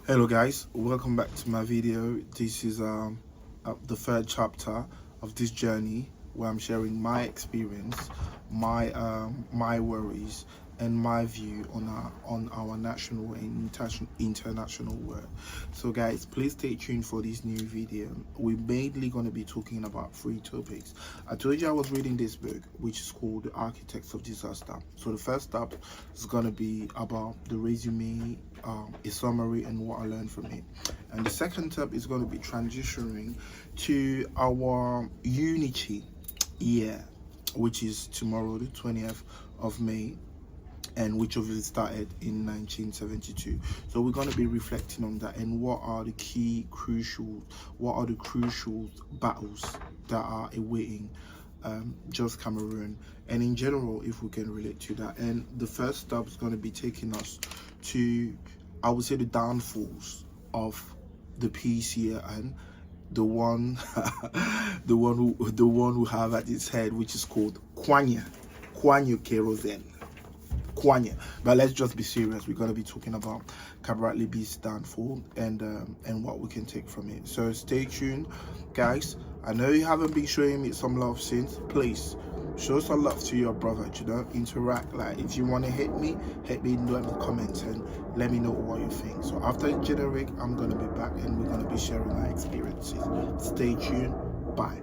Hello guys, welcome back to my video. This is the third chapter of this journey where I'm sharing my experience, my worries, and my view on our national and international work. So guys, please stay tuned for this new video. We're mainly going to be talking about three topics. I told you I was reading this book, which is called The Architects of Disaster. So the first step is going to be about the resume, a summary, and what I learned from it. And the second step is going to be transitioning to our unity year, which is tomorrow, the 20th of May, and which obviously started in 1972. So we're going to be reflecting on that and what are the crucial battles that are awaiting just Cameroon, and in general, if we can relate to that. And the first step is going to be taking us to, I would say, the downfalls of the PCN, the one the one who have at its head, which is called Kwanyu Kerosene. Kwanyu. But let's just be serious. We're going to be talking about Cabral Libby's downfall and what we can take from it. So stay tuned, guys. I know you haven't been showing me some love since. Please show some love to your brother. Interact. Like, if you want to hit me in the comments and let me know what you think. So after the generic, I'm going to be back and we're going to be sharing our experiences. Stay tuned. Bye.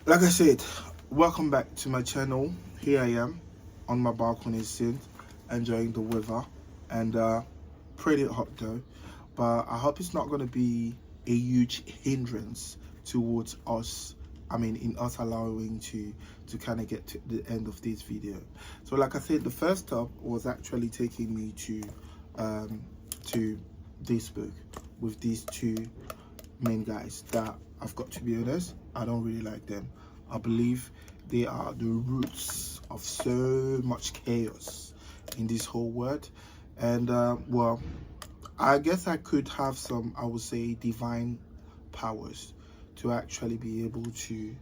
Like I said, welcome back to my channel. Here I am on my balcony scene, enjoying the weather, and pretty hot though, but I hope it's not going to be a huge hindrance towards us, in us allowing to kind of get to the end of this video. So like I said, the first step was actually taking me to this book with these two main guys that, I've got to be honest, I don't really like them. I believe they are the roots of so much chaos in this whole world. And well, I guess I could have some, I would say, divine powers to actually be able to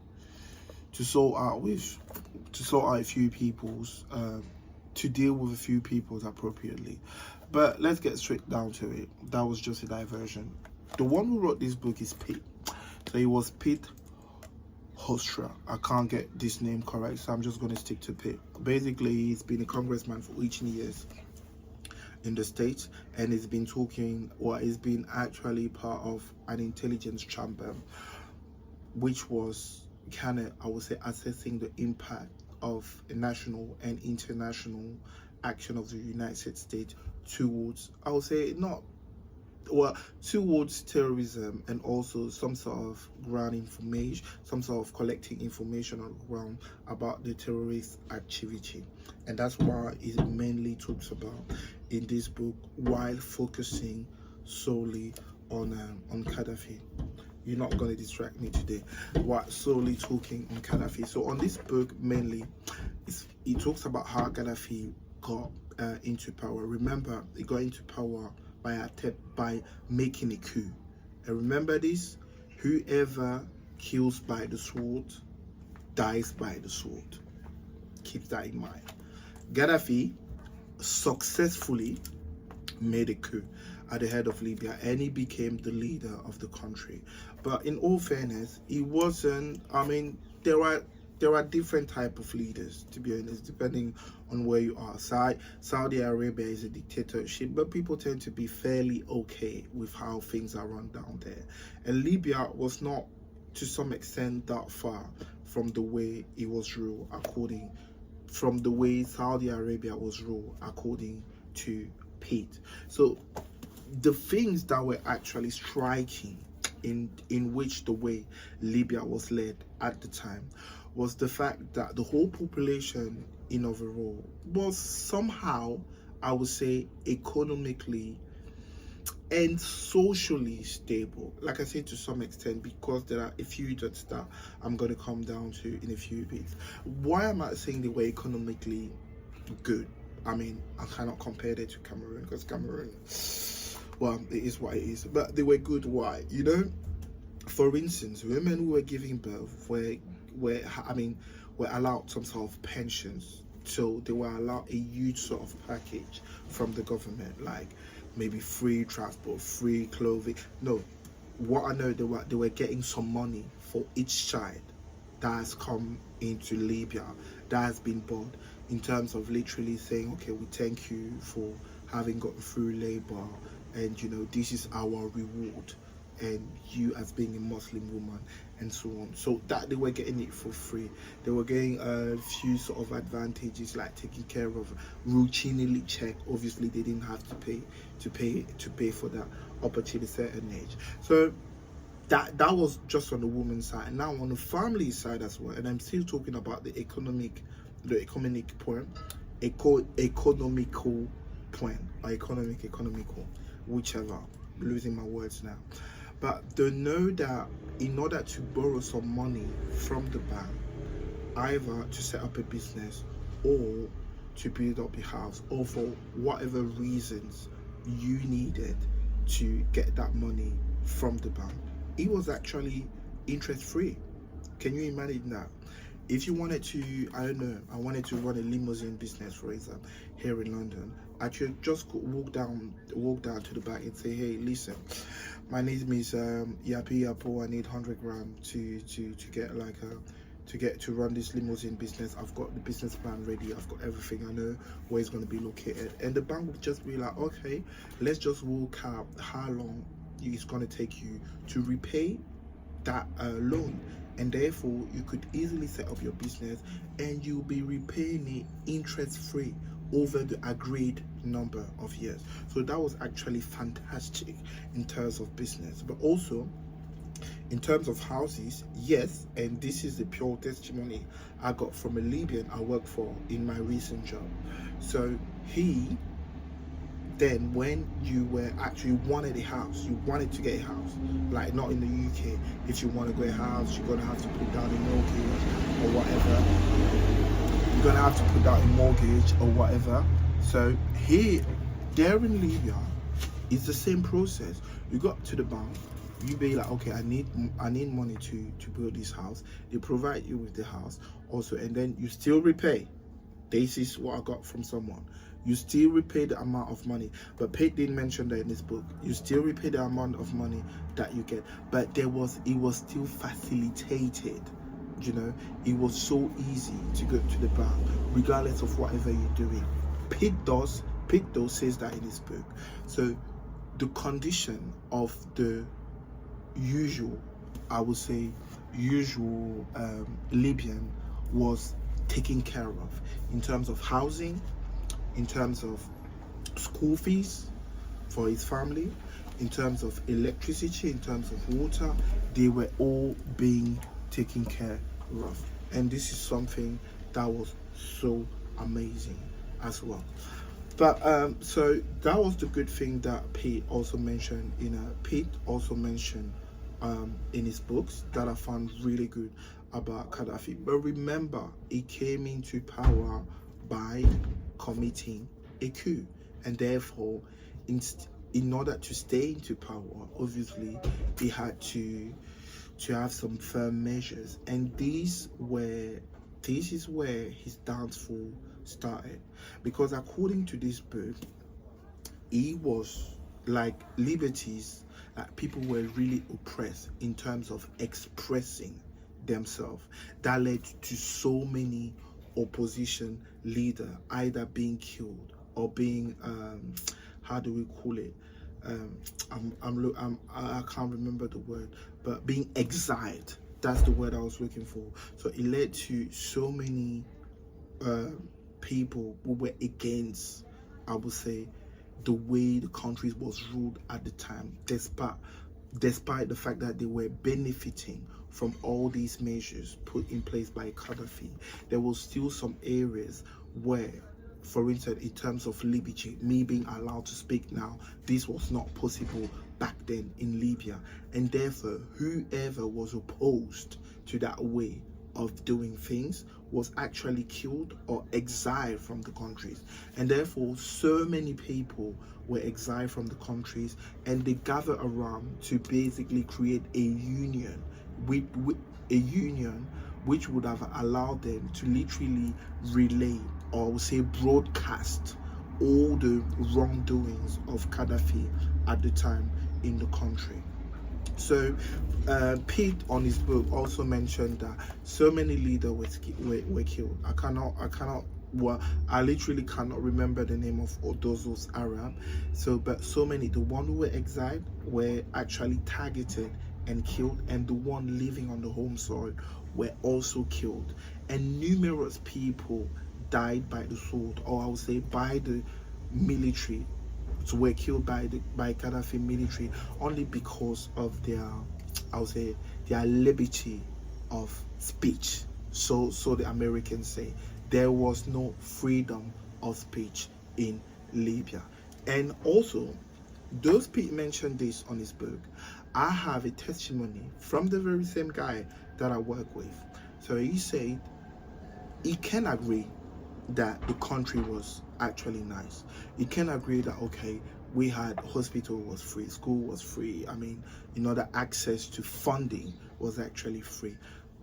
sort out a few people's to deal with a few people's appropriately. But let's get straight down to it. That was just a diversion. The one who wrote this book is Pete. So it was Pete Hofstra. I can't get this name correct, so I'm just going to stick to Pete. Basically, he's been a congressman for 18 years in the States, and he's been talking, or he's been actually part of an intelligence chamber, which was kind of, I would say, assessing the impact of a national and international action of the United States towards, I would say, towards terrorism, and also some sort of ground information, some sort of collecting information on the ground about the terrorist activity. And that's what it mainly talks about in this book, while focusing solely on Gaddafi. You're not going to distract me today. What solely talking on Gaddafi. So on this book, mainly, it talks about how Gaddafi got into power. Remember, he got into power by making a coup. And remember this: whoever kills by the sword dies by the sword. Keep that in mind. Gaddafi successfully made a coup at the head of Libya, and he became the leader of the country. But in all fairness, he wasn't, there are different type of leaders, to be honest, depending on where you are. Saudi Arabia is a dictatorship, but people tend to be fairly okay with how things are run down there. And Libya was not, to some extent, that far from the way it was ruled, from the way Saudi Arabia was ruled, according to Pete. So the things that were actually striking in which the way Libya was led at the time was the fact that the whole population in overall was somehow, I would say, economically and socially stable. Like I said, to some extent, because there are a few dots that I'm going to come down to in a few bits. Why am I saying they were economically good? I cannot compare that to Cameroon, because Cameroon, Well, it is what it is. But they were good. Why? You know, for instance, women who were giving birth were I mean were allowed some sort of pensions. So they were allowed a huge sort of package from the government, like maybe free transport, free clothing. No, what I know, they were getting some money for each child that has come into Libya, that has been born, in terms of literally saying, okay, we thank you for having gotten through labor, and you know, this is our reward, and you as being a Muslim woman, and so on. So that they were getting it for free. They were getting a few sort of advantages, like taking care of routinely check. Obviously they didn't have to pay for that up until a certain age. So that was just on the woman's side. Now on the family side as well, and I'm still talking about the economic point, economical point, or economical, whichever. I'm losing my words now. But they know that in order to borrow some money from the bank, either to set up a business or to build up a house, or for whatever reasons you needed to get that money from the bank, it was actually interest free. Can you imagine that? If you wanted to, I don't know, I wanted to run a limousine business, for example, here in London, I could just walk down to the bank and say, hey, listen, my name is Yapi Yapo. I need 100 grand to get like to run this limousine business. I've got the business plan ready. I've got everything. I know where it's going to be located. And the bank would just be like, okay, let's just work out how long it's going to take you to repay that loan, and therefore you could easily set up your business and you'll be repaying it interest free over the agreed number of years. So that was actually fantastic in terms of business. But also in terms of houses, yes, and this is the pure testimony I got from a Libyan I worked for in my recent job. So he, then when you were actually wanted a house, you wanted to get a house, like not in the UK, if you want to get a house, you're going to have to put down a mortgage or whatever. You're going to have to put down a mortgage or whatever. So here, there in Libya, it's the same process. You got to the bank, you be like, okay, I need money to build this house. They provide you with the house also, and then you still repay. This is what I got from someone. You still repay the amount of money, but Pate didn't mention that in this book. You still repay the amount of money that you get, but it was still facilitated. You know, it was so easy to go to the bank, regardless of whatever you're doing. Pate says that in his book. So the condition of the usual, I would say, Libyan was taken care of in terms of housing, in terms of school fees for his family, in terms of electricity, in terms of water. They were all being taken care of, and this is something that was so amazing as well. But so that was the good thing that Pete also mentioned in his books that I found really good about Gaddafi. But remember, he came into power by committing a coup, and therefore in order to stay into power, obviously he had to have some firm measures, and this is where his downfall started. Because according to this book, he was like liberties, like people were really oppressed in terms of expressing themselves. That led to so many opposition leader either being killed or being how do we call it, I can't remember the word, but being exiled. That's the word I was looking for. So it led to so many people who were against, I would say, the way the country was ruled at the time, despite the fact that they were benefiting from all these measures put in place by Gaddafi. There was still some areas where, for instance, in terms of liberty, me being allowed to speak now, this was not possible back then in Libya, and therefore whoever was opposed to that way of doing things was actually killed or exiled from the countries, and therefore so many people were exiled from the countries, and they gathered around to basically create a union with a union which would have allowed them to literally relay, or I would say broadcast, all the wrongdoings of Gaddafi at the time in the country. So Pete on his book also mentioned that so many leaders were killed. Well, I literally cannot remember the name of all those Arab. So, but so many, the one who were exiled were actually targeted and killed, and the one living on the home soil were also killed, and numerous people died by the sword, or I would say by the military. So were killed by Gaddafi military only because of their, I would say, their liberty of speech. So the Americans say there was no freedom of speech in Libya. And also, though Pete mentioned this on his book, I have a testimony from the very same guy that I work with. So he said he can agree that the country was actually nice. You can agree that, okay, we had hospital was free, school was free. I mean, the access to funding was actually free,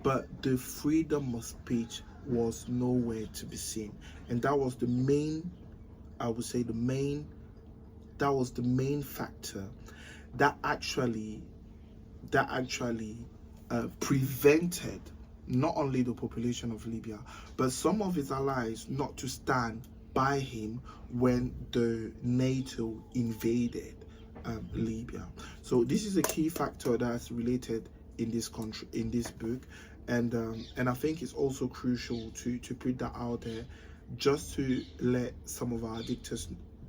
but the freedom of speech was nowhere to be seen, and that was the main, I would say, that was the main factor that actually prevented not only the population of Libya, but some of his allies not to stand by him when the NATO invaded Libya. So this is a key factor that's related in this country, in this book, and I think it's also crucial to put that out there, just to let some of our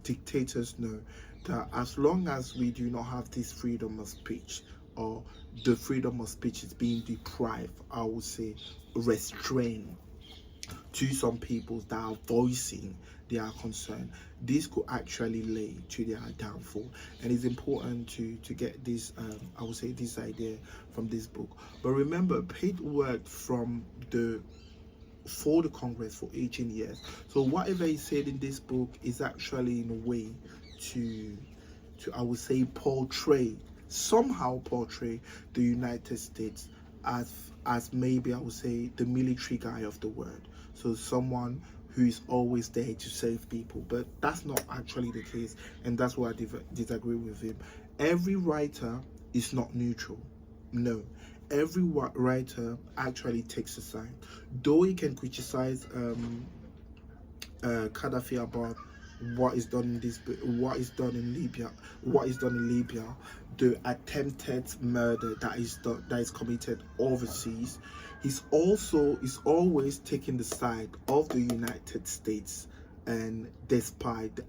dictators know that as long as we do not have this freedom of speech, or the freedom of speech is being deprived, I would say restrained, to some people that are voicing their concern, this could actually lead to their downfall. And it's important to get this, I would say, this idea from this book. But remember, Pate worked for the Congress for 18 years. So whatever he said in this book is actually in a way to I would say somehow portray the United States as maybe, I would say, the military guy of the world. So someone who is always there to save people, but that's not actually the case, and that's why I disagree with him. Every writer is not neutral. No, every writer actually takes a side. Though he can criticize Gaddafi about what is done in this, what is done in Libya, the attempted murder that is committed overseas, is always taking the side of the United States, and despite the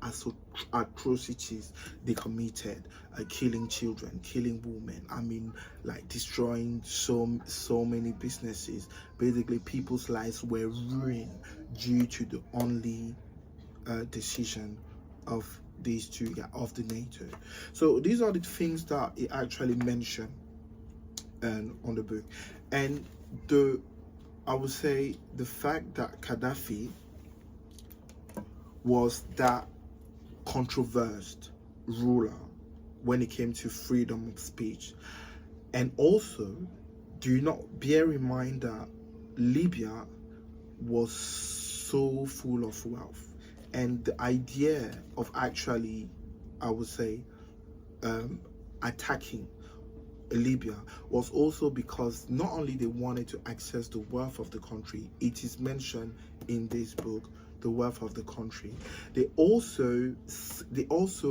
atrocities they committed, killing children, killing women, I mean, like destroying so many businesses. Basically, people's lives were ruined due to the only decision of these two, of the NATO. So these are the things that it actually mentioned on the book. And I would say the fact that Gaddafi was that controversial ruler when it came to freedom of speech. And also, do not bear in mind that Libya was so full of wealth, and the idea of actually, I would say, attacking Libya was also because not only they wanted to access the wealth of the country, it is mentioned in this book, the wealth of the country. They also,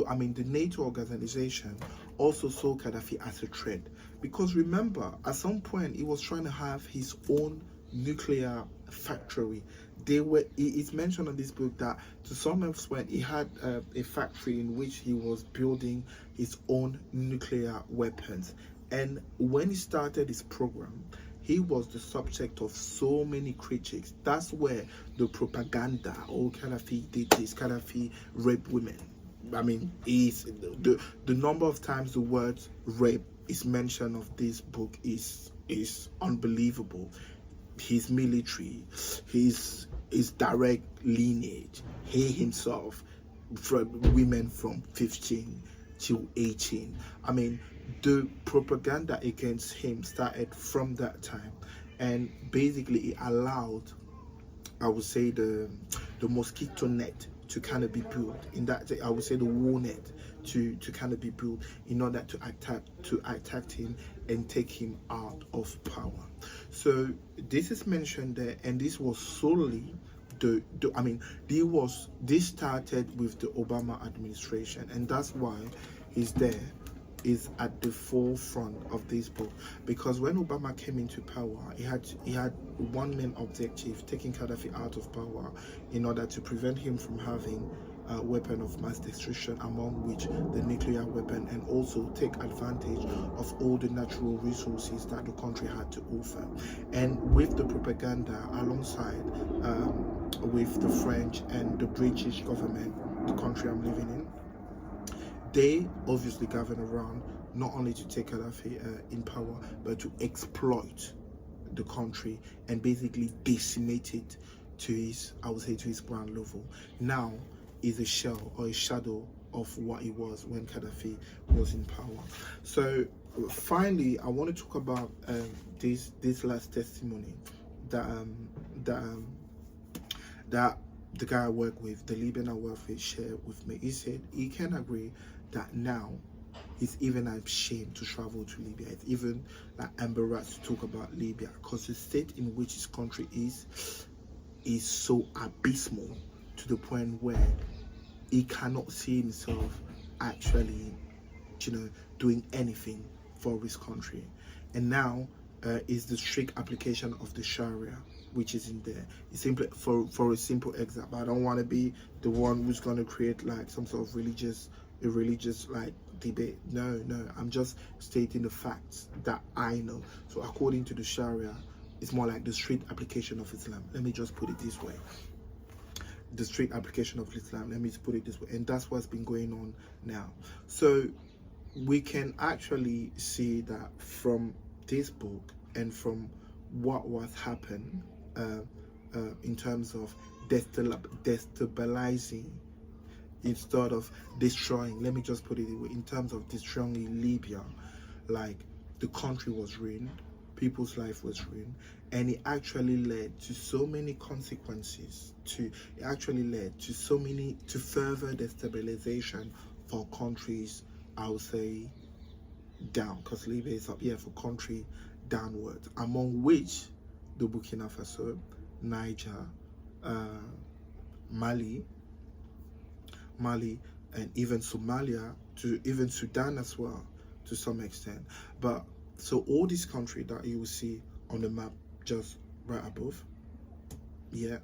I mean, the NATO organization also saw Gaddafi as a threat, because remember, at some point he was trying to have his own nuclear factory. It's mentioned in this book that to some extent he had a factory in which he was building his own nuclear weapons. And when he started his program, he was the subject of so many critics. That's where the propaganda, oh, Gaddafi did this, Gaddafi raped women. I mean, the number of times the word rape is mentioned of this book is unbelievable. his military, his direct lineage, he himself, from women from 15 to 18. I mean, the propaganda against him started from that time, and basically it allowed, I would say, the mosquito net to kind of be built. In that, I would say the war net to kind of be built in order to attack him and take him out of power. So this is mentioned there, and this was solely this started with the Obama administration, and that's why he's there, is at the forefront of this book, because when Obama came into power, he had one main objective: taking Gaddafi out of power in order to prevent him from having a weapon of mass destruction, among which the nuclear weapon, and also take advantage of all the natural resources that the country had to offer. And with the propaganda alongside with the French and the British government, the country I'm living in, they obviously govern around not only to take Gaddafi in power, but to exploit the country and basically decimate it to his, I would say, to his ground level. Now is a shell or a shadow of what it was when Gaddafi was in power. So finally, I want to talk about this last testimony that the guy I work with, the Libyan I work with, shared with me. He said he can agree that now he's even ashamed to travel to Libya. It's even like embarrassed to talk about Libya, because the state in which his country is so abysmal, to the point where he cannot see himself actually, doing anything for his country. And now is the strict application of the Sharia, which is in there. It's simply for a simple example. I don't want to be the one who's going to create like some sort of religious like debate. No, I'm just stating the facts that I know. So according to the Sharia, it's more like the strict application of Islam. Let me just put it this way. The strict application of Islam, let me put it this way. And that's what's been going on now. So we can actually see that from this book and from what was happened in terms of destabilizing instead of destroying, let me just put it away, in terms of destroying Libya, like the country was ruined, people's life was ruined, and it actually led to so many consequences, to further destabilization for countries, I would say, down, because Libya is up here for country downwards, among which the Burkina Faso, Niger, Mali, and even Somalia, to even Sudan as well, to some extent. But so all these countries that you will see on the map just right above, yeah,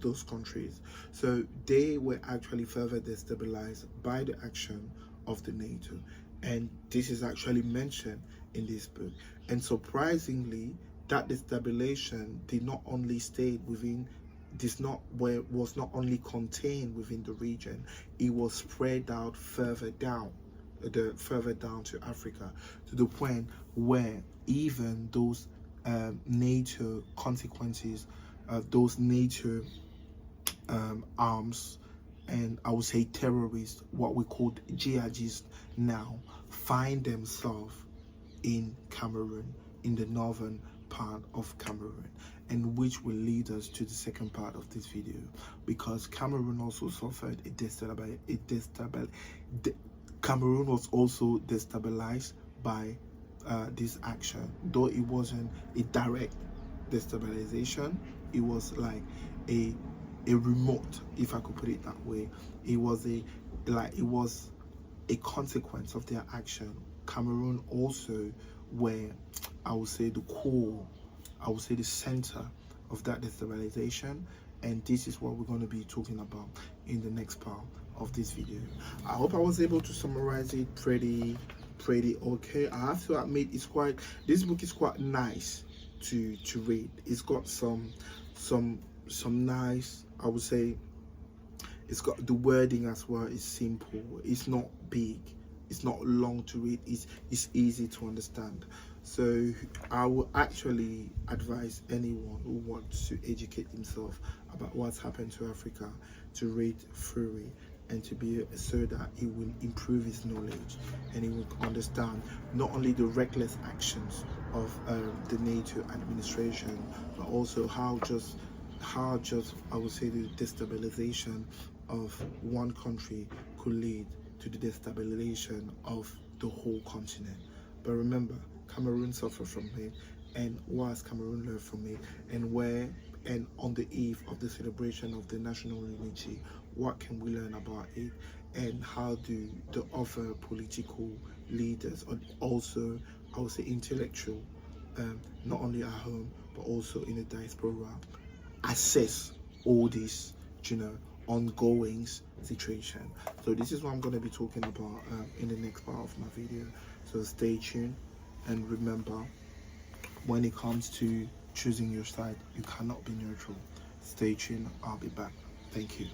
those countries, so they were actually further destabilized by the action of the NATO, and this is actually mentioned in this book. And surprisingly, that destabilization did not only stay within was not only contained within the region, it was spread out further down to Africa, to the point where even those NATO consequences, those NATO arms, and I would say terrorists, what we call jihadists now, find themselves in Cameroon, in the northern part of Cameroon, and which will lead us to the second part of this video, because Cameroon also suffered Cameroon was also destabilized by this action, though it wasn't a direct destabilization. It was like a remote, if I could put it that way. It was a consequence of their action. Cameroon also were, I would say, the core, I would say the center of that destabilization, and this is what we're going to be talking about in the next part of this video. I hope I was able to summarize it pretty okay. I have to admit, this book is quite nice to read. It's got some nice, I would say, it's got the wording as well, is simple, it's not big, it's not long to read, it's easy to understand. So I will actually advise anyone who wants to educate himself about what's happened to Africa to read Fury, and to be so that he will improve his knowledge and he will understand not only the reckless actions of the NATO administration, but also how just I would say the destabilization of one country could lead to the destabilization of the whole continent. But remember, Cameroon suffered from it, and what has Cameroon learned from it, and on the eve of the celebration of the national unity, what can we learn about it, and how do the other political leaders, and also I would say intellectual, not only at home but also in the diaspora, assess all these, ongoing situation. So this is what I'm going to be talking about in the next part of my video. So stay tuned, and remember, when it comes to choosing your side, you cannot be neutral. Stay tuned. I'll be back. Thank you.